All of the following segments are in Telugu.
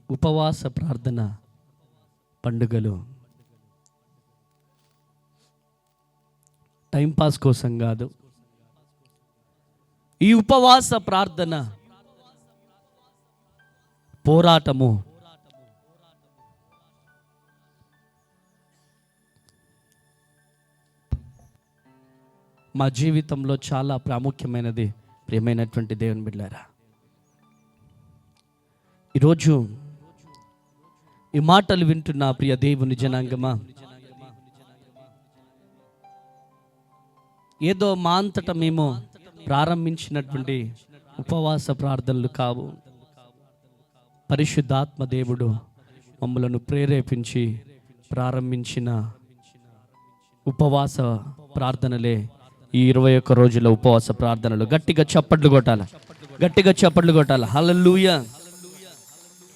ఉపవాస ప్రార్థన పండుగలు టైంపాస్ కోసం కాదు. ఈ ఉపవాస ప్రార్థన పోరాటము మా జీవితంలో చాలా ప్రాముఖ్యమైనది. ప్రియమైనటువంటి దేవుని బిడ్డలారా, ఈరోజు ఈ మాటలు వింటున్న ప్రియ దేవుని జనాంగమా, ఏదో మా అంతటా మేము ప్రారంభించినటువంటి ఉపవాస ప్రార్థనలు కావు. పరిశుద్ధాత్మ దేవుడు మమ్మలను ప్రేరేపించి ప్రారంభించిన ఉపవాస ప్రార్థనలే ఈ 21 రోజుల ఉపవాస ప్రార్థనలు. గట్టిగా చప్పట్లు కొట్టాలి, గట్టిగా చప్పట్లు కొట్టాలి. హల్లెలూయా,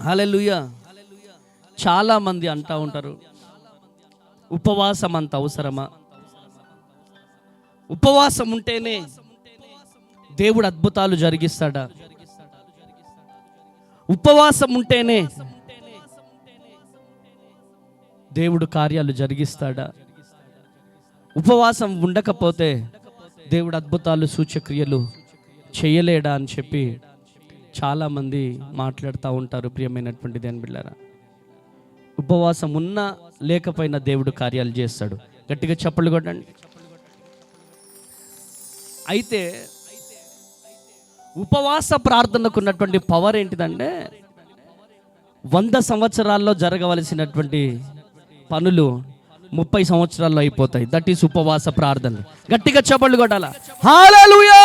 హల్లెలూయా. చాలా మంది అంటూ ఉంటారు, ఉపవాసం అంత అవసరమా? ఉపవాసం ఉంటేనే దేవుడు అద్భుతాలు జరిగిస్తాడా? ఉపవాసం ఉంటేనే దేవుడు కార్యాలు జరిగిస్తాడా? ఉపవాసం ఉండకపోతే దేవుడు అద్భుతాలు సూచక్రియలు చేయలేడా అని చెప్పి చాలామంది మాట్లాడుతూ ఉంటారు. ప్రియమైనటువంటి దేవుని బిడ్డలారా, ఉపవాసం ఉన్నా లేకపోయినా దేవుడు కార్యాలు చేస్తాడు. గట్టిగా చప్పట్లు కొట్టండి. అయితే ఉపవాస ప్రార్థనకు ఉన్నటువంటి పవర్ ఏంటిదంటే, 100 సంవత్సరాల్లో జరగవలసినటువంటి పనులు 30 సంవత్సరాల్లో అయిపోతాయి. దట్ ఈస్ ఉపవాస ప్రార్థన. గట్టిగా చప్పట్లు కొట్టాల. హల్లెలూయా.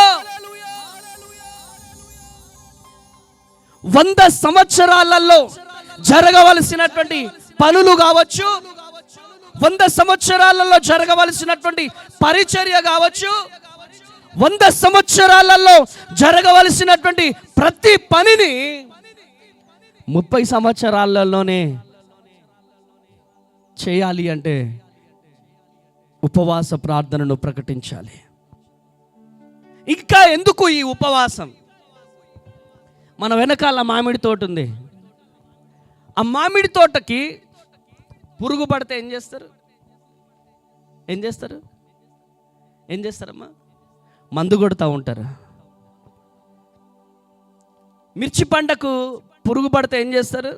100 సంవత్సరాలలో జరగవలసినటువంటి పనులు కావచ్చు, 100 సంవత్సరాలలో జరగవలసినటువంటి పరిచర్య కావచ్చు, 100 సంవత్సరాలలో జరగవలసినటువంటి ప్రతి పనిని 30 సంవత్సరాలలోనే చేయాలి అంటే ఉపవాస ప్రార్థనను ప్రకటించాలి. ఇంకా ఎందుకు ఈ ఉపవాసం? మన వెనకాల మామిడి తోట ఉంది. ఆ మామిడి తోటకి పురుగు పడితే ఏం చేస్తారు? ఏం చేస్తారు? ఏం చేస్తారమ్మా? మందు కొడుతూ ఉంటారు. మిర్చి పంటకు పురుగు పడితే ఏం చేస్తారు?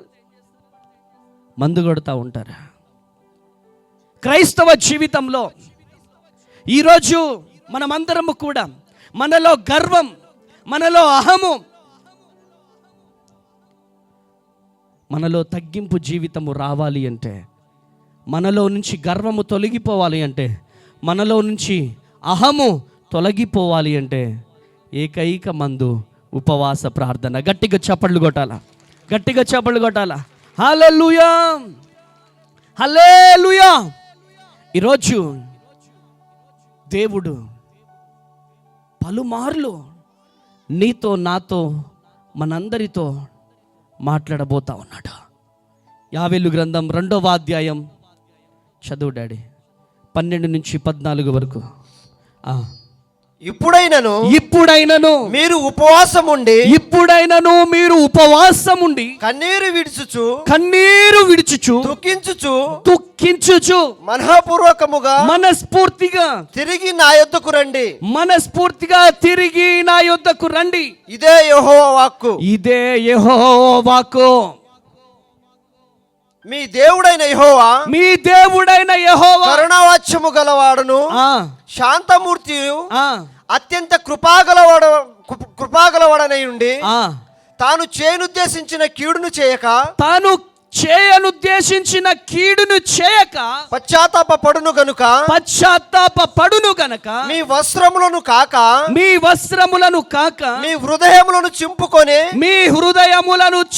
మందు కొడుతూ ఉంటారు. క్రైస్తవ జీవితంలో ఈరోజు మనమందరము కూడా మనలో గర్వం, మనలో అహము, మనలో తగ్గింపు జీవితము రావాలి అంటే, మనలో నుంచి గర్వము తొలగిపోవాలి అంటే, మనలో నుంచి అహము తొలగిపోవాలి అంటే ఏకైక మందు ఉపవాస ప్రార్థన. గట్టిగా చప్పట్లు కొట్టాల, గట్టిగా చప్పట్లు కొట్టాల. హల్లెలూయా, హల్లెలూయా. ఈరోజు దేవుడు పలుమార్లు నీతో నాతో మనందరితో మాట్లాడబోతా ఉన్నాడు. యావేలు గ్రంథం 2వ అధ్యాయం చదువు డాడీ, 12 నుంచి 14 వరకు. ఇప్పుడైనను మీరు ఉపవాసం ఉండి కన్నీరు విడుచుచు దుఃఖించుచు మనస్ఫూర్తిగా తిరిగి నా యొద్దకు రండి. ఇదే యెహోవా వాక్కు. మీ దేవుడైన యెహోవా కరుణావాత్సల్యము గలవాడును, శాంతమూర్తియు, అత్యంత కృపాగలవాడనై ఉండి తాను చేయనుద్దేశించిన కీడును చేయక పశ్చాత్తాపపడును గనుక మీ వస్త్రములను కాక మీ హృదయములను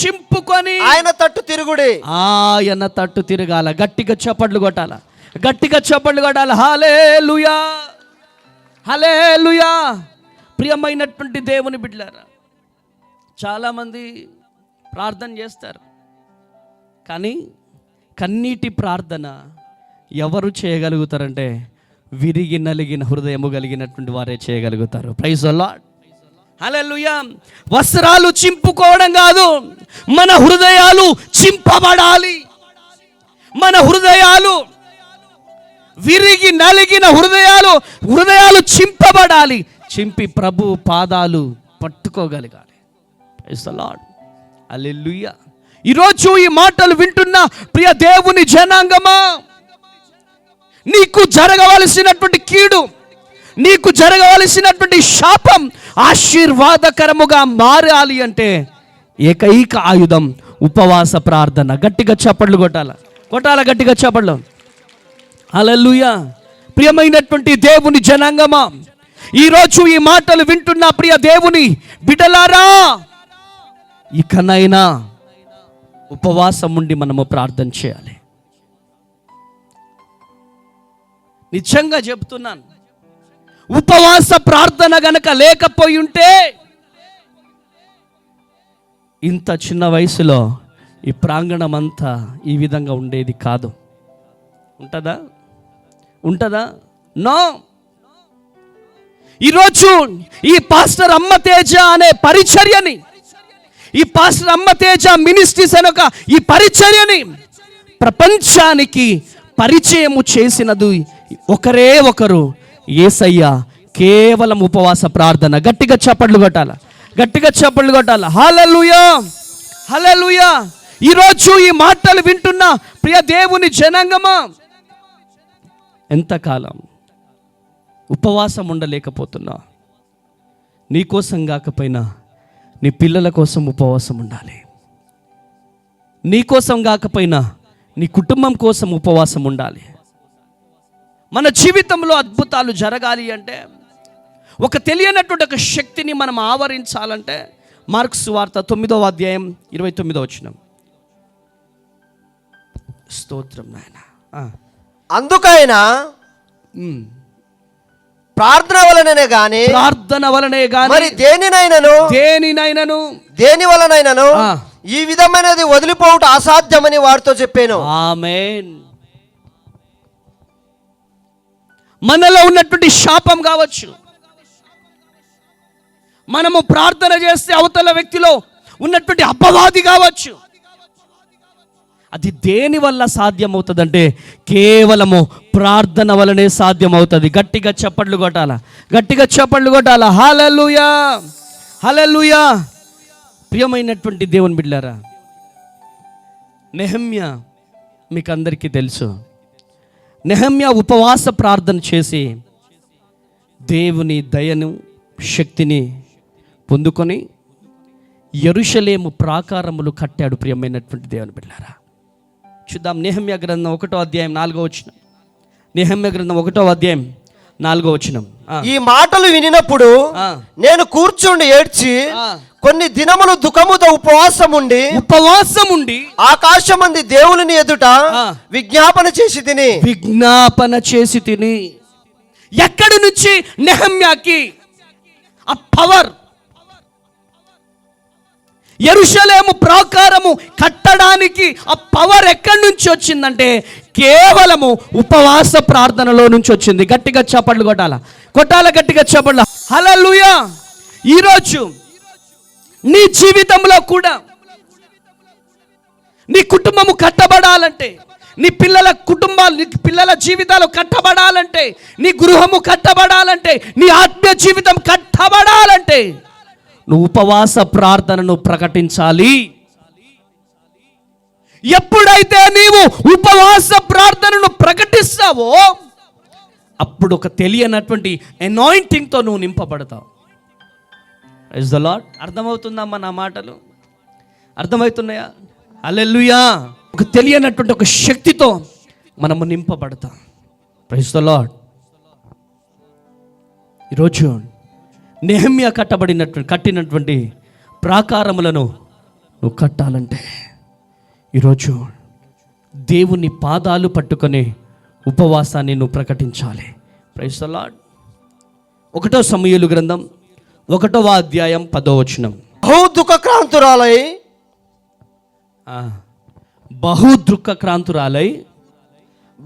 చింపుకొని ఆయన తట్టు తిరగాల. గట్టిగా చప్పట్లు కొట్టాల, గట్టిగా చప్పట్లు కొట్టాల. హల్లెలూయా, హల్లెలూయా. ప్రియమైనటువంటి దేవుని బిడ్డలారా, చాలామంది ప్రార్థన చేస్తారు, కానీ కన్నీటి ప్రార్థన ఎవరు చేయగలుగుతారంటే విరిగి నలిగిన హృదయము కలిగినటువంటి వారే చేయగలుగుతారు. ప్రైజ్ ది లార్డ్, హల్లెలూయా. వస్త్రాలు చింపుకోవడం కాదు, మన హృదయాలు చింపబడాలి. మన హృదయాలు విరిగి నలిగిన హృదయాలు చింపబడాలి. చింపి ప్రభు పాదాలు పట్టుకోగలగాలి. Praise the lord. హల్లెలూయా. ఈరోజు ఈ మాటలు వింటున్న ప్రియ దేవుని జనాంగమా, నీకు జరగవలసినటువంటి కీడు, నీకు జరగవలసినటువంటి శాపం ఆశీర్వాదకరముగా మారాలి అంటే ఏకైక ఆయుధం ఉపవాస ప్రార్థన. గట్టిగా చప్పట్లు కొట్టాల గట్టిగా చప్పట్లు. హల్లెలూయా. ప్రియమైనటువంటి దేవుని జనాంగమా, ఈరోజు ఈ మాటలు వింటున్న ప్రియ దేవుని బిడ్డలారా, ఇకనైనా ఉపవాసం ఉండి మనము ప్రార్థన చేయాలి. నిజంగా చెప్తున్నాను, ఉపవాస ప్రార్థన గనక లేకపోయి ఉంటే ఇంత చిన్న వయసులో ఈ ప్రాంగణం అంతా ఈ విధంగా ఉండేది కాదు. ఉంటుందా? నో. ఈరోజు ఈ పాస్టర్ అమ్మ తేజ అనే పరిచర్యని, ఈ పాస్టర్ అమ్మ తేజ మినిస్ట్రీస్ అనే ఈ పరిచర్యని ప్రపంచానికి పరిచయము చేసినది ఒకరే ఒకరు, యేసయ్య. కేవలం ఉపవాస ప్రార్థన. గట్టిగా చప్పట్లు కొట్టాల. హల్లెలూయా, హల్లెలూయా. ఈరోజు ఈ మాటలు వింటున్న ప్రియ దేవుని జనాంగమా, ఎంతకాలం ఉపవాసం ఉండలేకపోతున్నా? నీ కోసం కాకపోయినా నీ పిల్లల కోసం ఉపవాసం ఉండాలి. నీ కోసం కాకపోయినా నీ కుటుంబం కోసం ఉపవాసం ఉండాలి. మన జీవితంలో అద్భుతాలు జరగాలి అంటే, ఒక తెలియనటువంటి ఒక శక్తిని మనం ఆవరించాలంటే, మార్కు సువార్త 9వ అధ్యాయం 29వ వచనం. స్తోత్రం నాయన. అందుకైనా ప్రార్థన వలననే గాని మరి దేని వలనైనను ఈ విధమైనది వదిలిపోవుట అసాధ్యమని వారితో చెప్పాను. ఆమేన్. మనలో ఉన్నటువంటి శాపం కావచ్చు, మనము ప్రార్థన చేస్తే అవతల వ్యక్తిలో ఉన్నటువంటి అపవాది కావచ్చు, అది దేని వల్ల సాధ్యమవుతుందంటే కేవలము ప్రార్థన వలనే సాధ్యమవుతుంది. గట్టిగా చప్పట్లు కొట్టాల. హల్లెలూయా, హల్లెలూయా. ప్రియమైనటువంటి దేవుని బిడ్డలారా, నెహెమ్యా మీకు అందరికీ తెలుసు. నెహెమ్యా ఉపవాస ప్రార్థన చేసి దేవుని దయను, శక్తిని పొందుకొని యెరూషలేము ప్రాకారములు కట్టాడు. ప్రియమైనటువంటి దేవుని బిడ్డలారా, చూద్దాం. నెహెమ్యా గ్రంథం 1వ అధ్యాయం 4వ వచనం. నెహెమ్యా గ్రంథం 1వ అధ్యాయం 4వ వచనం. ఈ మాటలు వినినప్పుడు నేను కూర్చుండి ఏడ్చి కొన్ని దినములు దుఃఖముతో ఉపవాసం ఉండి ఆకాశమంది దేవుని ఎదుట విజ్ఞాపన చేసి తిని. ఎక్కడి నుంచి నెహెమ్యాకి ఆ పవర్? యెరూషలేము ప్రాకారము కట్టడానికి ఆ పవర్ ఎక్కడి నుంచి వచ్చిందంటే కేవలము ఉపవాస ప్రార్థనలో నుంచి వచ్చింది. గట్టిగా చప్పట్లు కొట్టాల గట్టిగా చప్పట్లు. హల్లెలూయా. ఈరోజు నీ జీవితంలో కూడా నీ కుటుంబము కట్టబడాలంటే, నీ పిల్లల జీవితాలు కట్టబడాలంటే, నీ గృహము కట్టబడాలంటే, నీ ఆత్మీయ జీవితం కట్టబడాలంటే నువ్వు ఉపవాస ప్రార్థనను ప్రకటించాలి. ఎప్పుడైతే నీవు ఉపవాస ప్రార్థనను ప్రకటిస్తావో అప్పుడు ఒక తెలియనటువంటి అనాయింటింగ్తో నువ్వు నింపబడతావు. Praise the lord. అర్థమవుతుందమ్మా నా మాటలు? అర్థమవుతున్నాయా? హల్లెలూయా. ఒక తెలియనటువంటి ఒక శక్తితో మనము నింపబడతాం. Praise the lord. ఈరోజు నెహెమ్యా కట్టినటువంటి ప్రాకారములను నువ్వు కట్టాలంటే ఈరోజు దేవుని పాదాలు పట్టుకొని ఉపవాసాన్ని నువ్వు ప్రకటించాలి. Praise the Lord. 1వ సమూయేలు గ్రంథం 1వ అధ్యాయం 10వ వచనం. బహు దుఃఖక్రాంతురాలై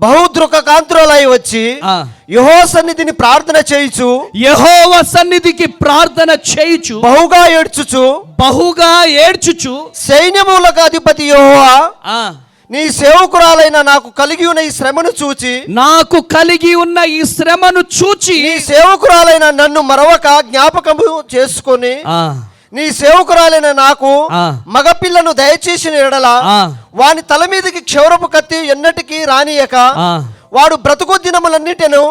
బహుదృక కాంతులై వచ్చి ఆ. యెహోవా సన్నిధిని ప్రార్థన చేయుచు యెహోవా సన్నిధికి ప్రార్థన చేయుచు బహుగా ఏడ్చుచు సైన్యములకు అధిపతి యెహోవా, ఆ, నీ సేవకురాలైన నాకు కలిగి ఉన్న ఈ శ్రమను చూచి నీ సేవకురాలైన నన్ను మరవక జ్ఞాపకము చేసుకొని నీ సేవకురాలైన నాకు మగపిల్లను దయచేసిన ఎడల వాని తల మీదకి క్షౌరపు కత్తి ఎన్నటికీ రానియక వాడు బ్రతుకు దినములన్నిటను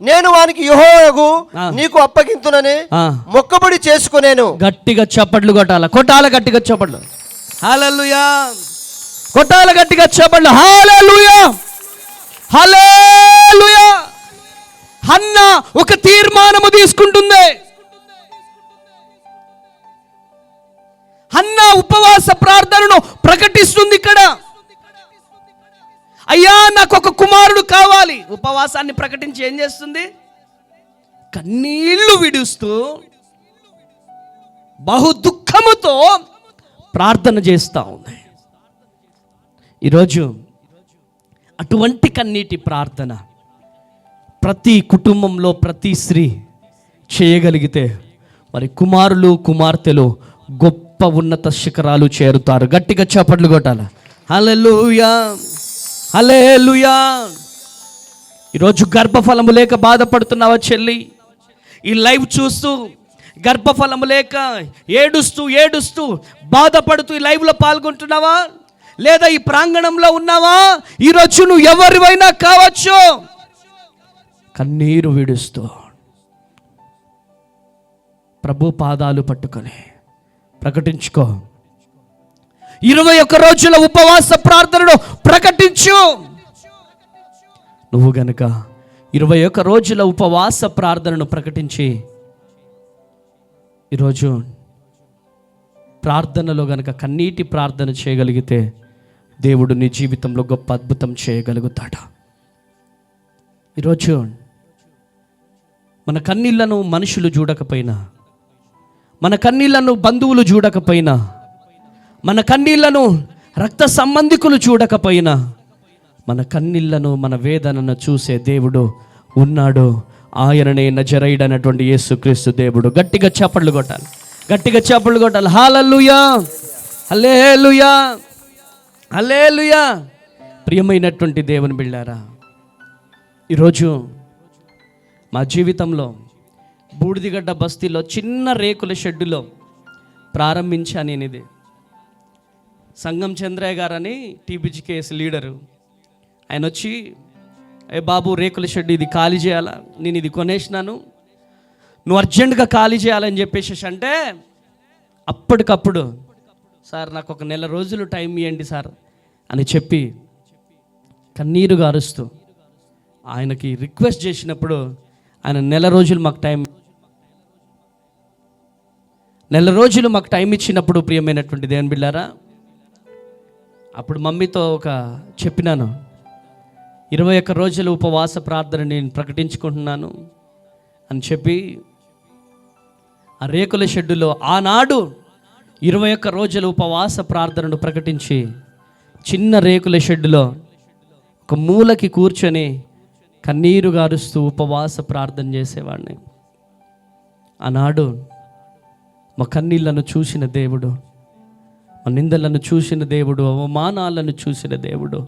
నేను వానికి యెహోవాకు నీకు అప్పగింతునని మొక్కబడి చేసుకునేను. గట్టిగా చప్పట్లు కొట్టాల గట్టిగా చప్పట్లు. హల్లెలూయా. కొట్టాల గట్టిగా చప్పట్లు. హల్లెలూయా, హల్లెలూయా. హన్నా ఒక తీర్మానము తీసుకుంటుంది. హన్నా ఉపవాస ప్రార్థనను ప్రకటిస్తుంది. ఇక్కడ అయ్యా నాకు ఒక కుమారుడు కావాలి. ఉపవాసాన్ని ప్రకటించి ఏం చేస్తుంది? కన్నీళ్లు విడుస్తూ బహు దుఃఖముతో ప్రార్థన చేస్తూ ఉంది. ఈరోజు అటువంటి కన్నీటి ప్రార్థన ప్రతి కుటుంబంలో ప్రతి స్త్రీ చేయగలిగితే మరి కుమారులు కుమార్తెలు గొప్ప ఉన్నత శిఖరాలు చేరుతారు. గట్టిగా చప్పట్లు కొట్టాలి. హల్లెలూయా, హల్లెలూయా. ఈరోజు గర్భఫలము లేక బాధపడుతున్నావా చెల్లి? ఈ లైవ్ చూస్తూ గర్భఫలము లేక ఏడుస్తూ బాధపడుతూ ఈ లైవ్లో పాల్గొంటున్నావా? లేదా ఈ ప్రాంగణంలో ఉన్నావా? ఈరోజు నువ్వు ఎవరివైనా కావచ్చు, కన్నీరు విడుస్తూ ప్రభు పాదాలు పట్టుకొని ప్రకటించుకో. 21 రోజుల ఉపవాస ప్రార్థనను ప్రకటించు. నువ్వు గనుక 21 రోజుల ఉపవాస ప్రార్థనను ప్రకటించి ఈరోజు ప్రార్థనలో గనుక కన్నీటి ప్రార్థన చేయగలిగితే దేవుడు నీ జీవితంలో గొప్ప అద్భుతం చేయగలుగుతాడు. ఈరోజు మన కన్నీళ్లను మనుషులు చూడకపోయినా, మన కన్నీళ్లను బంధువులు చూడకపోయినా, మన కన్నీళ్లను రక్త సంబంధికులు చూడకపోయినా, మన కన్నీళ్లను మన వేదనను చూసే దేవుడు ఉన్నాడు. ఆయననే నజరేయుడైనటువంటి యేసుక్రీస్తు దేవుడు. గట్టిగా చప్పట్లు కొట్టాలి, గట్టిగా చప్పట్లు కొట్టాలి. హల్లెలూయా, హల్లెలూయా, హల్లెలూయా. ప్రియమైనటువంటి దేవుని బిడ్డారా, ఈరోజు మా జీవితంలో బూడిదిగడ్డ బస్తీలో చిన్న రేకుల షెడ్డులో ప్రారంభించాను నేను. ఇది సంగం చంద్రయ్య గారని టీబీజీకేఎస్ లీడరు. ఆయన వచ్చి, ఏ బాబు రేకుల షెడ్ ఇది ఖాళీ చేయాలా, నేను ఇది కొనేసినాను, నువ్వు అర్జెంటుగా ఖాళీ చేయాలని చెప్పేసి అంటే అప్పటికప్పుడు సార్ నాకు ఒక నెల రోజులు టైం ఇవ్వండి సార్ అని చెప్పి కన్నీరు గారుస్తూ ఆయనకి రిక్వెస్ట్ చేసినప్పుడు ఆయన నెల రోజులు మాకు టైం ఇచ్చినప్పుడు ప్రియమైనటువంటి దేవుని బిడ్డారా, అప్పుడు మమ్మీతో చెప్పినాను 21 రోజుల ఉపవాస ప్రార్థన నేను ప్రకటించుకుంటున్నాను అని చెప్పి ఆ రేకుల షెడ్డులో ఆనాడు 21 రోజుల ఉపవాస ప్రార్థనను ప్రకటించి చిన్న రేకుల షెడ్డులో ఒక మూలకి కూర్చొని కన్నీరు గారుస్తూ ఉపవాస ప్రార్థన చేసేవాడిని. ఆనాడు మా కన్నీళ్లను చూసిన దేవుడు, మా నిందలను చూసిన దేవుడు, అవమానాలను చూసిన దేవుడు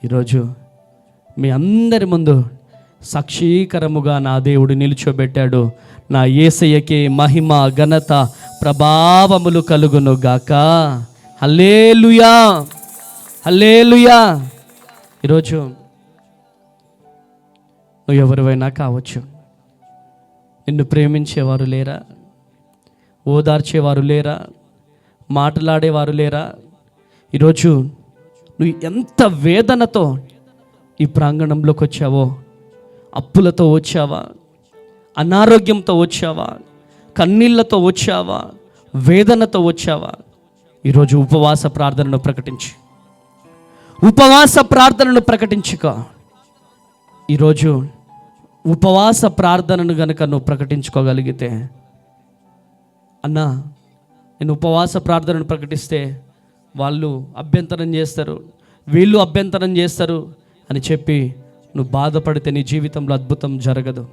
ఈరోజు మీ అందరి ముందు సాక్షీకరముగా నా దేవుడు నిలుచోబెట్టాడు. నా యేసయ్యకే మహిమ ఘనత ప్రభావములు కలుగును గాక. హల్లెలూయా, హల్లెలూయా. ఈరోజు నువ్వు ఎవరివైనా కావచ్చు, నిన్ను ప్రేమించేవారు లేరా, ఓదార్చేవారు లేరా, మాట్లాడేవారు లేరా? ఈరోజు నువ్వు ఎంత వేదనతో ఈ ప్రాంగణంలోకి వచ్చావో, అప్పులతో వచ్చావా, అనారోగ్యంతో వచ్చావా, కన్నీళ్లతో వచ్చావా, వేదనతో వచ్చావా? ఈరోజు ఉపవాస ప్రార్థనను ప్రకటించి, ఉపవాస ప్రార్థనను ప్రకటించుకో. ఈరోజు ఉపవాస ప్రార్థనను గనుక నువ్వు ప్రకటించుకోగలిగితే, అన్నా నేను ఉపవాస ప్రార్థనను ప్రకటిస్తే వాళ్ళు అభ్యంతరం చేస్తారు, వీళ్ళు అభ్యంతరం చేస్తారు అని చెప్పి నువ్వు బాధపడితే నీ జీవితంలో అద్భుతం జరగదు.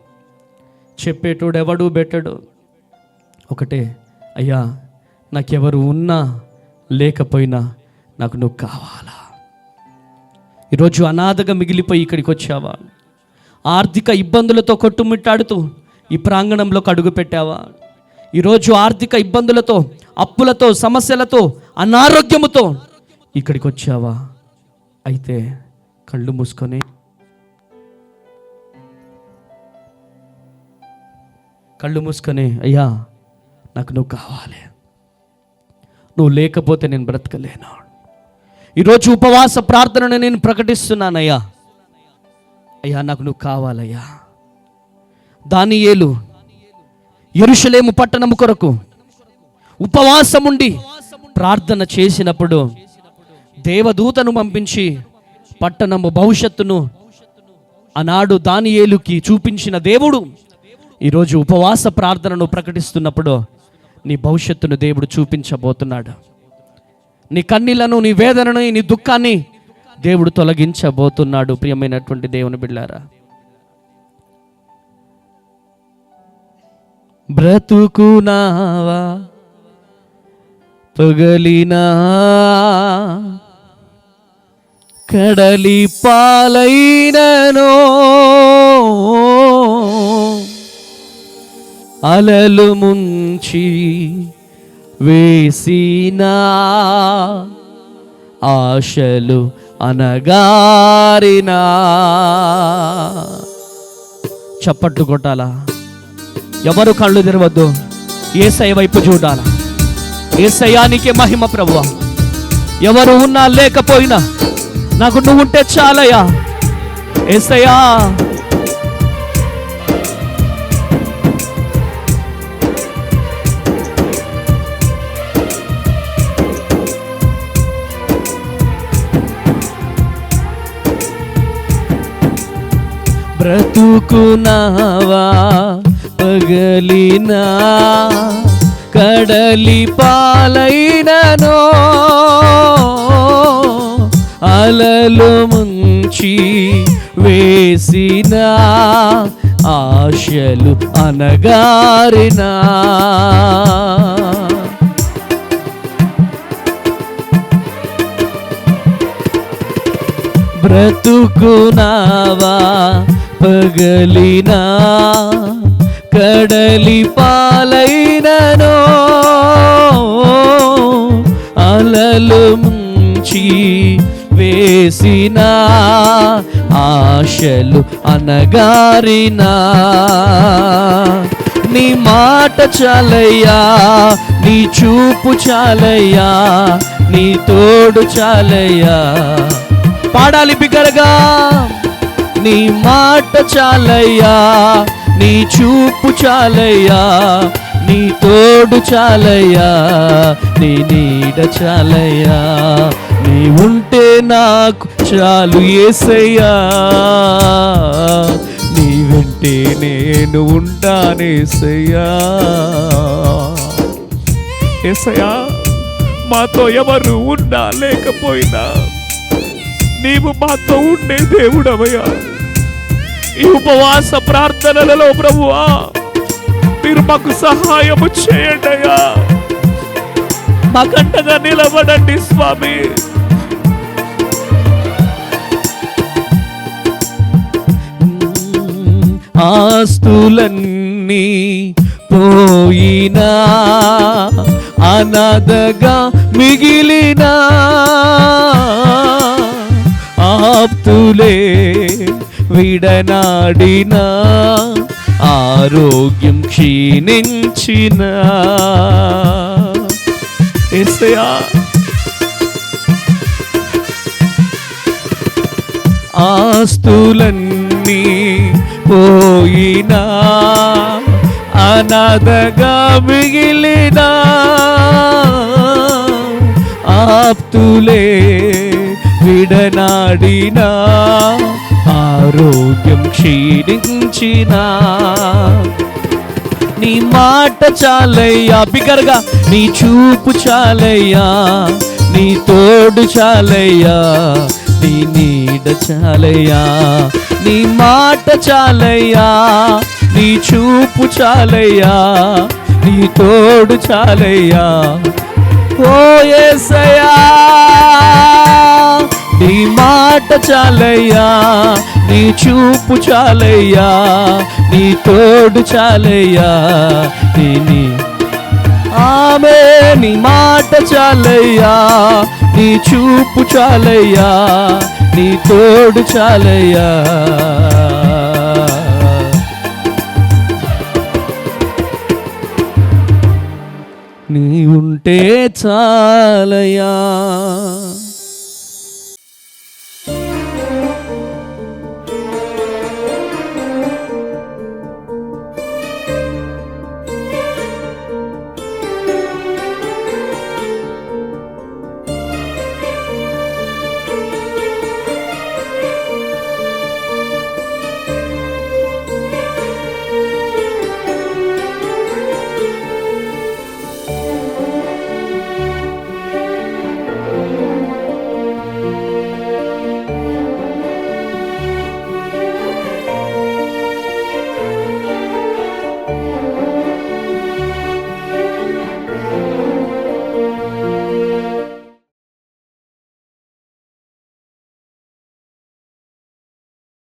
చెప్పేటోడు ఎవడు బెట్టడు. ఒకటే, అయ్యా నాకెవరు ఉన్నా లేకపోయినా నాకు నువ్వు కావాలా. ఈరోజు అనాథగా మిగిలిపోయి ఇక్కడికి వచ్చావా? ఆర్థిక ఇబ్బందులతో కొట్టుమిట్టాడుతూ ఈ ప్రాంగణంలోకి అడుగు పెట్టావా? ఈరోజు ఆర్థిక ఇబ్బందులతో, అప్పులతో, సమస్యలతో, అనారోగ్యముతో ఇక్కడికి వచ్చావా? అయితే కళ్ళు మూసుకొని అయ్యా నాకు నువ్వు కావాలి, నువ్వు లేకపోతే నేను బ్రతకలేను. ఈరోజు ఉపవాస ప్రార్థనను నేను ప్రకటిస్తున్నానయ్యా. అయ్యా నాకు నువ్వు కావాలయ్యా. దానియేలు యెరూషలేము పట్టణము కొరకు ఉపవాసం ఉండి ప్రార్థన చేసినప్పుడు దేవదూతను పంపించి పట్టణము భవిష్యత్తును ఆనాడు దానియేలుకి చూపించిన దేవుడు ఈరోజు ఉపవాస ప్రార్థనను ప్రకటిస్తున్నప్పుడు నీ భవిష్యత్తును దేవుడు చూపించబోతున్నాడు. నీ కన్నీళ్లను, నీ వేదనను, నీ దుఃఖాన్ని దేవుడు తొలగించబోతున్నాడు. ప్రియమైనటువంటి దేవుని బిడ్డలారా, బ్రతుకునావా పగలినా కడలి పాలైననో అలలు ముంచి వేసినా ఆశలు అనగారినా. చప్పట్లు కొట్టాలా? ఎవరు కళ్ళు తెరవద్దు. యేసయ్య వైపు చూడాలా? యేసయ్యానికే మహిమ ప్రభువా. ఎవరు ఉన్నా లేకపోయినా నాకు నువ్వు ఉంటే చాలయ్యా. యేసయ్యా బ్రతుకునావా పగలినా కడలి పాలైననో అలలు ముంచి వేసిన ఆశలు అనగారినా. బ్రతుకునావా పగలినా కడలి పాలైననో అలలు ముంచి వేసిన ఆశలు అనగారినా. నీ మాట చాలయ్యా, నీ చూపు చాలయ్యా, నీ తోడు చాలయ్యా. పాడాలి బిగ్గరగా. నీ మాట చాలయ్యా, నీ చూపు చాలయ్యా, నీ తోడు చాలయ్యా, నీ నీడ చాలయ్యా. నీ ఉంటే నాకు చాలు యేసయ్యా, నీ వెంటే నేను ఉంటానేసయ్యా. యేసయ్యా మాతో ఎవరు ఉన్నా లేకపోయినా నీవు మాతో ఉండే దేవుడవయ్యా. ఈ ఉపవాస ప్రార్థనలలో ప్రభువా మీరు మాకు సహాయము చేయండి అయ్యా. మాకంటగా నిలబడండి స్వామి. ఆస్తులన్నీ పోయినా అనాథగా మిగిలినా ఆప్తులే విడనాడినా ఆరోగ్యం క్షీణించిన యేసయ్యా ఆస్తులన్నీ పోయినా అనాథగా మిగిలినా ఆప్తులే విడనాడినా ఆరోగ్యం క్షీణించినా నీ మాట చాలయ్యా. బిగ్గరగా నీ చూపు చాలయ్యా, నీ తోడు చాలయ్యా, నీ నీడ చాలయ్యా, నీ మాట చాలయ్యా, నీ చూపు చాలయ్యా, నీ తోడు చాలయ్యా. ఓ యేసయ్యా, నీ మాట చాలయ్యా, నీ చూపు చాలయ్యా, నీ తోడు చాలయ్యా. నీ ఆమె నీ మాట చాలయ్యా, నీ చూపు చాలయ్యా, నీ తోడు చాలయ్యా. నీ ఉంటే చాలయ్యా.